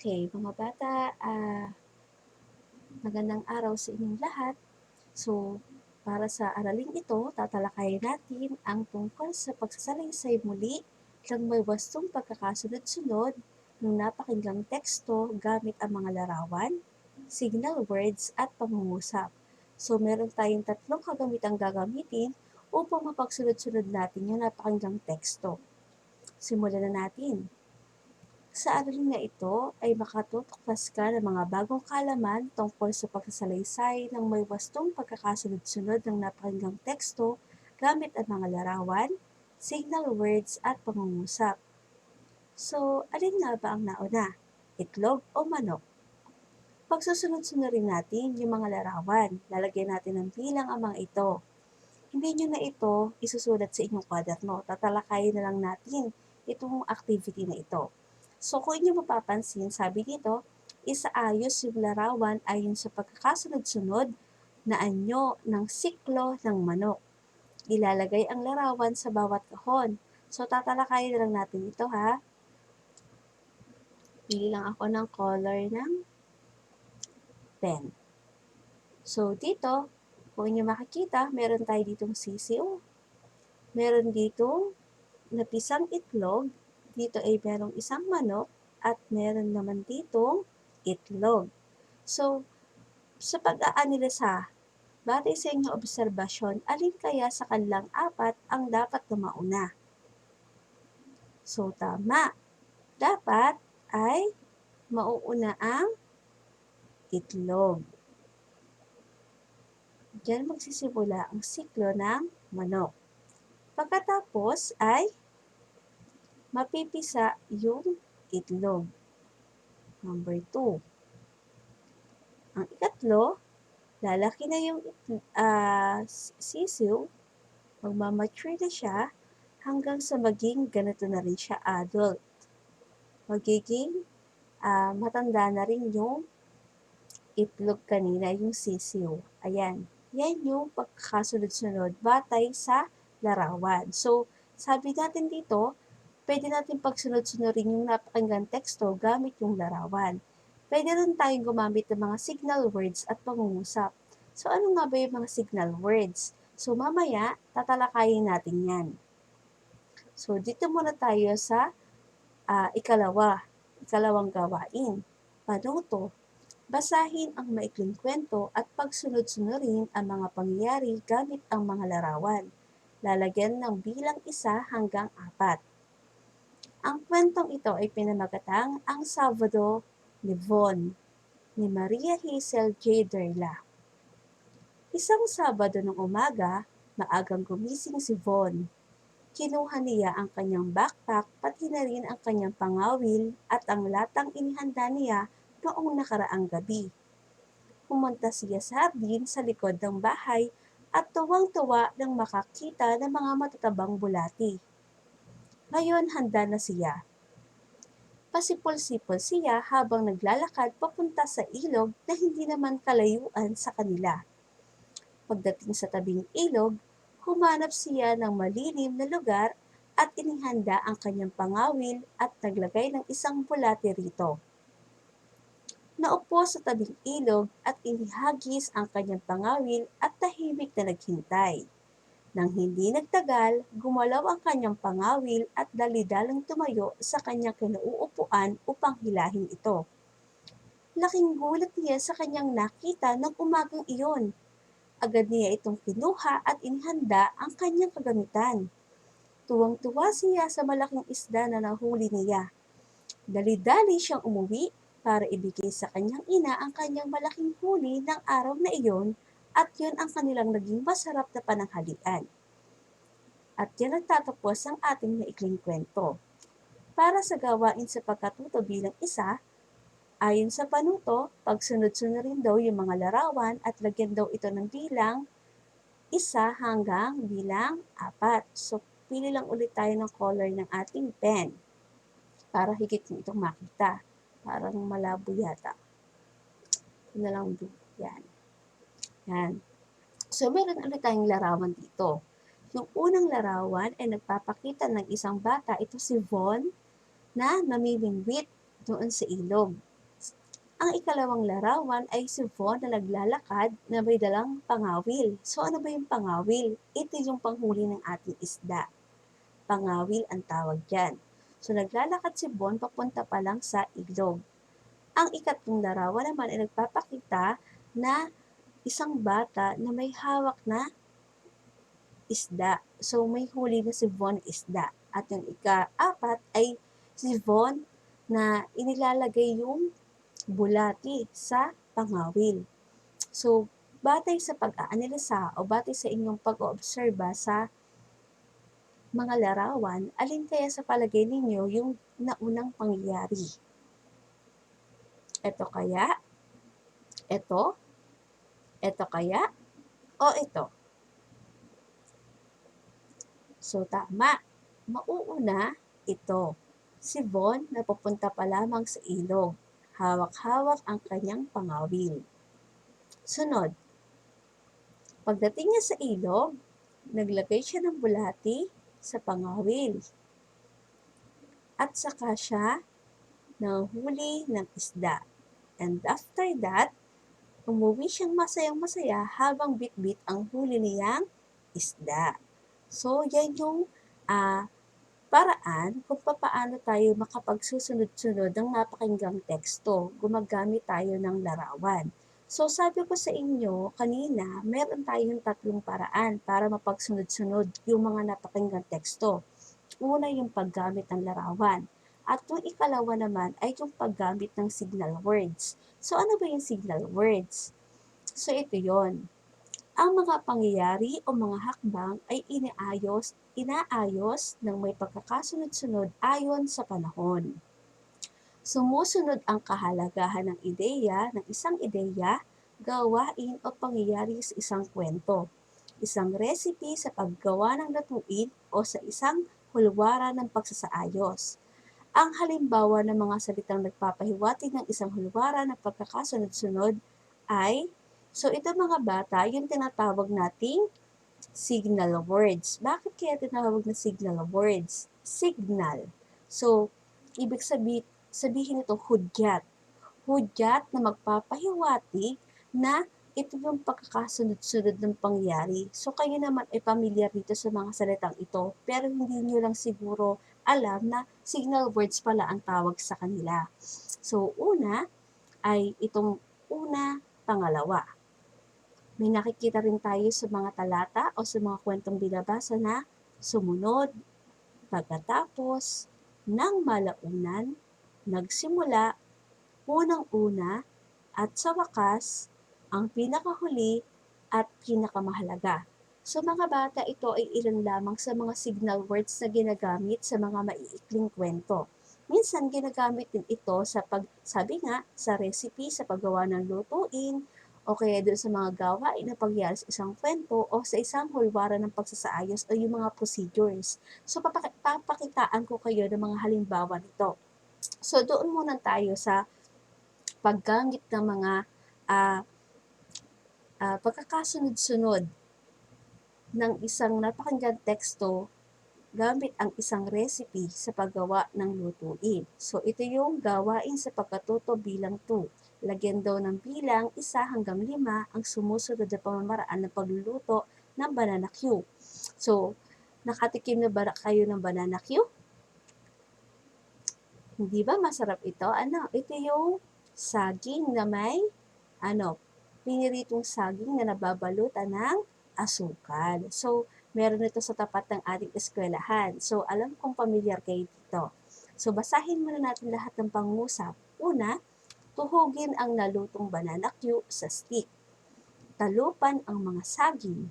Okay, mga bata, magandang araw sa inyong lahat. So, para sa araling ito, tatalakayin natin ang tungkol sa pagsasalaysay muli ng may wastong pagkakasunod-sunod ng napakinggang teksto gamit ang mga larawan, signal words at pangungusap. So, meron tayong tatlong kagamitang gagamitin upang mapagsunod-sunod natin yung napakinggang teksto. Simulan na natin. Sa aralin na ito ay makatutuklas ka ng mga bagong kaalaman tungkol sa pagsasalaysay ng may wastong pagkakasunod-sunod ng napakinggang teksto gamit ang mga larawan, signal words at pangungusap. So, alin nga ba ang nauna? Itlog o manok? Pagsusunod-sunodin natin yung mga larawan. Lalagyan natin ng bilang ang mga ito. Hindi nyo na ito isusulat sa inyong kwaderno. Tatalakayin na lang natin itong activity na ito. So kung inyo mapapansin, sabi dito, isaayos yung larawan ayon sa pagkakasunod-sunod na anyo ng siklo ng manok. Ilalagay ang larawan sa bawat kahon. So tatalakayin na lang natin ito ha. Pili lang ako ng color ng pen. So dito, kung inyo makikita, meron tayo ditong sisiw. Meron ditong napisang itlog, dito ay merong isang manok, at meron naman ditong itlog. So, sa pag-aanalisa, batay sa inyong obserbasyon, alin kaya sa kanilang apat ang dapat na mauna? So, tama. Dapat ay mauuna ang itlog. Diyan magsisimula ang siklo ng manok. Pagkatapos ay mapipisa yung itlog. Number 2. Ang ikatlo, lalaki na yung sisiw, magmamature na siya hanggang sa maging ganito na rin siya adult. Magiging matanda na rin yung itlog kanina, yung sisiw. Ayan. Yan yung pagkakasunod-sunod batay sa larawan. So, sabi natin dito, pwede natin pagsunod-sunodin yung napakinggan teksto gamit yung larawan. Pwede rin tayong gumamit ng mga signal words at pangungusap. So, ano nga ba yung mga signal words? So, mamaya, tatalakayin natin yan. So, dito muna tayo sa ikalawang gawain. Paano to? Basahin ang maikling kwento at pagsunod-sunodin ang mga pangyayari gamit ang mga larawan. Lalagyan ng bilang 1 hanggang 4. Ang kwentong ito ay pinamagatang Ang Sabado ni Von ni Maria Hazel J. Derla. Isang Sabado ng umaga, maagang gumising si Von. Kinuha niya ang kanyang backpack pati na rin ang kanyang pangawil at ang latang inihanda niya noong nakaraang gabi. Pumunta siya sa hardin sa likod ng bahay at tuwang-tuwa nang makakita ng mga matatabang bulati. Ngayon handa na siya. Pasipol-sipol siya habang naglalakad papunta sa ilog na hindi naman kalayuan sa kanila. Pagdating sa tabing ilog, humanap siya ng malilim na lugar at inihanda ang kanyang pangawil at naglagay ng isang bulate rito. Naupo sa tabing ilog at inihagis ang kanyang pangawil at tahimik na naghintay. Nang hindi nagtagal, gumalaw ang kanyang pangawil at dali-dalang tumayo sa kanyang kinauupuan upang hilahin ito. Laking gulat niya sa kanyang nakita ng umagang iyon. Agad niya itong kinuha at inihanda ang kanyang kagamitan. Tuwang-tuwa siya sa malaking isda na nahuli niya. Dali-dali siyang umuwi para ibigay sa kanyang ina ang kanyang malaking huli ng araw na iyon at yun ang kanilang naging masarap na pananghalian. At yan nagtatapos ang ating maikling kwento. Para sa gawain sa pagkatuto bilang 1, ayon sa panuto, pagsunod-sunodin daw yung mga larawan at lagyan daw ito ng bilang 1 hanggang bilang 4. So, pili lang ulit tayo ng color ng ating pen para higit nyo itong makita. Parang malabo yata. Ito na lang blue. Yan. Yan. So, meron ulit tayong larawan dito. Yung unang larawan ay nagpapakita ng isang bata, ito si Von, na namimingwit doon sa ilog. Ang ikalawang larawan ay si Von na naglalakad na may dalang pangawil. So ano ba yung pangawil? Ito yung panghuli ng ating isda. Pangawil ang tawag dyan. So naglalakad si Von papunta pa lang sa ilog. Ang ikatlong larawan naman ay nagpapakita na isang bata na may hawak na isda. So may huli na si Von isda. At yung ika-apat ay si Von na inilalagay yung bulati sa pangawil. So, batay sa pag-aanalisa o batay sa inyong pag-oobserba sa mga larawan, alin kaya sa palagay ninyo yung naunang pangyayari? Ito kaya? Ito? Ito kaya? O ito? So, tama. Mauuna ito. Si Von na pupunta pa lamang sa ilog. Hawak-hawak ang kanyang pangawil. Sunod, pagdating niya sa ilog, naglagay siya ng bulati sa pangawil. At saka siya nanghuli ng isda. And after that, umuwi siyang masayang-masaya habang bitbit ang huli niyang isda. So, yan yung paraan kung paano tayo makapagsusunod-sunod ng napakinggang teksto. Gumagamit tayo ng larawan. So, sabi ko sa inyo kanina, meron tayong tatlong paraan para mapagsunod-sunod yung mga napakinggang teksto. Una, yung paggamit ng larawan. At yung ikalawa naman ay yung paggamit ng signal words. So, ano ba yung signal words? So, ito yon. Ang mga pangyayari o mga hakbang ay inaayos ng may pagkakasunod-sunod ayon sa panahon. Sumusunod ang kahalagahan ng isang ideya, gawain o pangyayari sa isang kwento, isang recipe sa paggawa ng lutuin o sa isang hulwaran ng pagsasaayos. Ang halimbawa ng mga salitang nagpapahiwatig ng isang hulwaran ng pagkakasunod-sunod ay, so ito mga bata, yung tinatawag nating signal words. Bakit kaya tinawag na signal words? Signal. So, ibig sabihin ito hudyat. Hudyat na magpapahiwatig na ito yung pagkakasunod-sunod ng pangyari. So, kayo naman ay pamilyar dito sa mga salitang ito, pero hindi nyo lang siguro alam na signal words pala ang tawag sa kanila. So, una ay itong una, pangalawa. May nakikita rin tayo sa mga talata o sa mga kwentong binabasa na sumunod, pagkatapos, nang malaunan, nagsimula, unang-una, at sa wakas, ang pinakahuli at pinakamahalaga. So mga bata, ito ay ilan lamang sa mga signal words na ginagamit sa mga maiikling kwento. Minsan ginagamit din ito sabi nga, sa recipe, sa paggawa ng lutuin, o kaya doon sa mga gawain na pangyayari sa isang kwento o sa isang hulwaran ng pagsasaayos o yung mga procedures. So papakitaan ko kayo ng mga halimbawa nito. So doon muna tayo sa paggamit ng mga pagkakasunod-sunod ng isang napakinggang teksto gamit ang isang recipe sa paggawa ng lutuin. So, ito yung gawain sa pagkatuto bilang 2. Lagyan daw ng bilang 1 hanggang 5 ang sumusunod na pamamaraan ng pagluluto ng banana Q. So, nakatikim na ba kayo ng banana Q? Hindi ba masarap ito? Ito yung saging na may, piniritong saging na nababalutan ng asukal. So, meron ito sa tapat ng ating eskwelahan. So, alam kong pamilyar kayo dito. So, basahin muna natin lahat ng pangusap. Una, tuhugin ang nalutong banana Q sa stick. Talupan ang mga saging.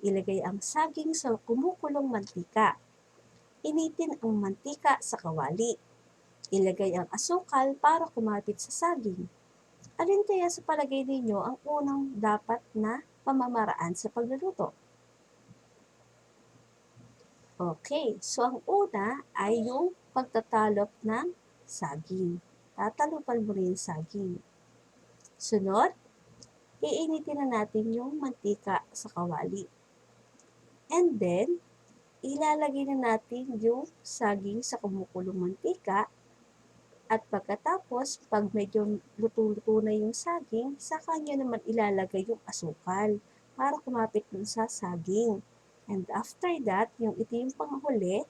Ilagay ang saging sa kumukulong mantika. Initin ang mantika sa kawali. Ilagay ang asukal para kumapit sa saging. Alin kaya sa palagay ninyo ang unang dapat na pamamaraan sa pagluluto? Okay, so ang una ay yung pagtatalop ng saging. Tatalupan mo rin yung saging. Sunod, iinitin na natin yung mantika sa kawali. And then, ilalagay na natin yung saging sa kumukulong mantika At pagkatapos, pag medyo luto-luto na yung saging, saka nyo naman ilalagay yung asukal para kumapit dun sa saging. And after that, ito yung panghuli,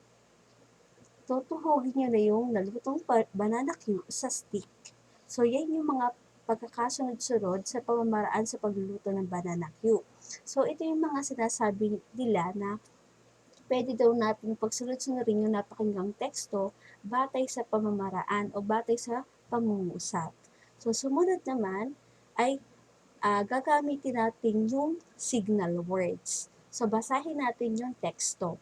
tutuhugin nyo na yung nalutong banana cue sa stick. So, yan yung mga pagkakasunod-sunod sa pamamaraan sa pagluluto ng banana cue. So, ito yung mga sinasabi nila na pwede daw nating pagsunod-sunodin yung napakinggang teksto batay sa pamamaraan o batay sa pangungusap. So, sumunod naman ay gagamitin natin yung signal words. So, basahin natin yung teksto.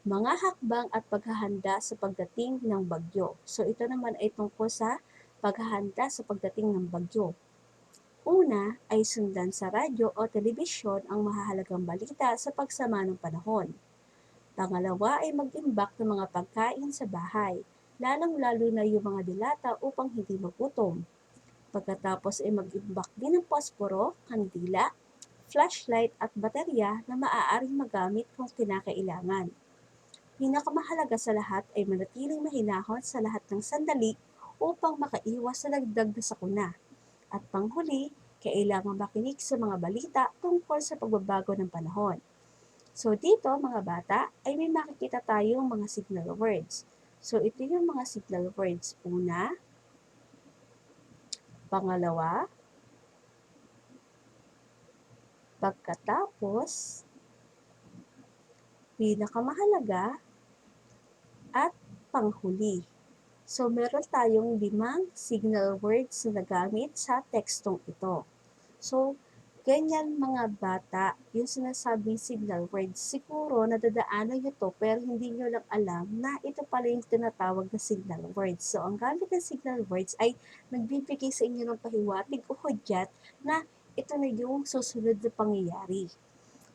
Mga hakbang at paghahanda sa pagdating ng bagyo. So, ito naman ay tungkol sa paghahanda sa pagdating ng bagyo. Una ay sundan sa radyo o telebisyon ang mahahalagang balita sa pagsama ng panahon. Pangalawa ay mag-imbak ng mga pagkain sa bahay, lalong-lalo na yung mga dilata upang hindi magutom. Pagkatapos ay mag-imbak din ng posporo, kandila, flashlight at baterya na maaaring magamit kung kinakailangan. Pinakamahalaga sa lahat ay manatiling mahinahon sa lahat ng sandali upang makaiwas sa dagdag na sakuna. At panghuli, kailangan makinig sa mga balita tungkol sa pagbabago ng panahon. So dito mga bata ay may makikita tayong mga signal words. So ito yung mga signal words. Una, pangalawa, pagkatapos, pinakamahalaga, at panghuli. So meron tayong 5 signal words na nagamit sa tekstong ito. So, ganyan mga bata, yung sinasabing signal words, siguro nadadaanan nyo to pero hindi nyo lang alam na ito pala yung tinatawag na signal words. So, ang gamit ng signal words ay nagbibigay sa inyo ng pahiwatig o hudyat na ito na yung susunod na pangyayari.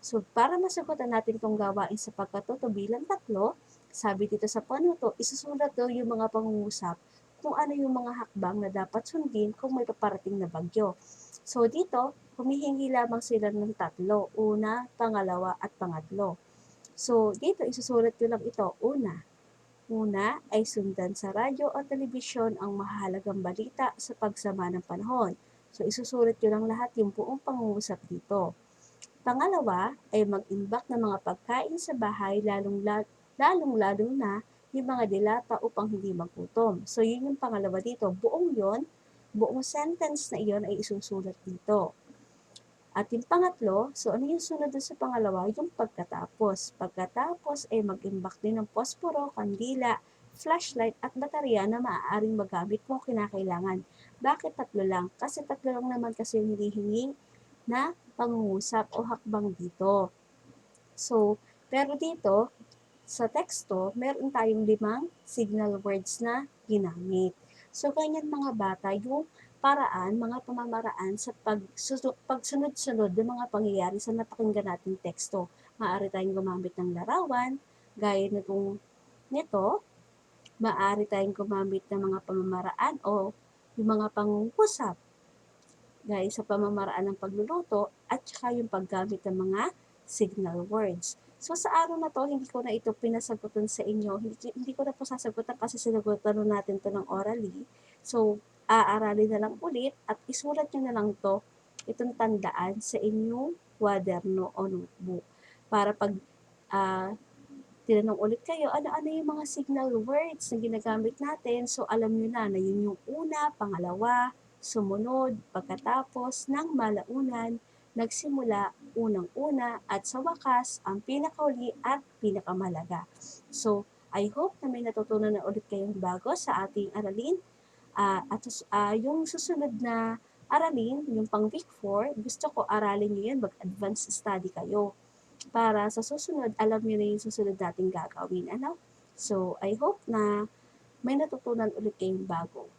So, para masagutan natin itong gawain sa pagkatuto bilang 3, sabi dito sa panuto, isusulat daw yung mga pangungusap kung ano yung mga hakbang na dapat sundin kung may paparating na bagyo. So, dito, humihingi lamang sila ng 3, una, pangalawa, at pangatlo. So, dito, isusulat ko lang ito, Una ay sundan sa radyo o telebisyon ang mahalagang balita sa pagsama ng panahon. So, isusulat ko lang lahat yung buong pangungusap dito. Pangalawa ay mag-imbak ng mga pagkain sa bahay lalong-lalo na yung mga dilata upang hindi magutom. So, yun yung pangalawa dito. Buong sentence na iyon ay isusulat dito. At yung pangatlo, so ano yung sunod sa pangalawa? Yung pagkatapos. Pagkatapos ay mag-imbak din ng posporo, kandila, flashlight at baterya na maaaring magamit kung kinakailangan. Bakit 3 lang? Kasi 3 lang naman kasi yung hinihingi na pangungusap o hakbang dito. So, pero dito, sa teksto, meron tayong 5 signal words na ginamit. So, ganyan mga bata, yung paraan, mga pamamaraan sa pagsunod-sunod ng mga pangyayari sa napakinggan nating teksto. Maaari tayong gumamit ng larawan, gaya nito, maaari tayong gumamit ng mga pamamaraan o yung mga pangungusap, gaya sa pamamaraan ng pagluluto at saka yung paggamit ng mga signal words. So sa araw na to, hindi ko na ito pinasagutan sa inyo. Hindi ko na po sasagutan kasi sinagutan natin to ng orally. So, aaralin na lang ulit at isulat nyo na lang to, itong tandaan sa inyong kwaderno o notebook. Para pag tinanong ulit kayo, ano-ano yung mga signal words na ginagamit natin. So, alam nyo na yun yung una, pangalawa, sumunod, pagkatapos, ng malaunan, nagsimula, unang-una, at sa wakas, ang pinakauli at pinakamahalaga. So, I hope na may natutunan na ulit kayong bago sa ating aralin. Yung susunod na aralin, yung pang week 4, gusto ko aralin nyo yan, mag-advance study kayo para sa susunod, alam niyo na yung susunod nating gagawin. Ano? So, I hope na may natutunan ulit kayong bago.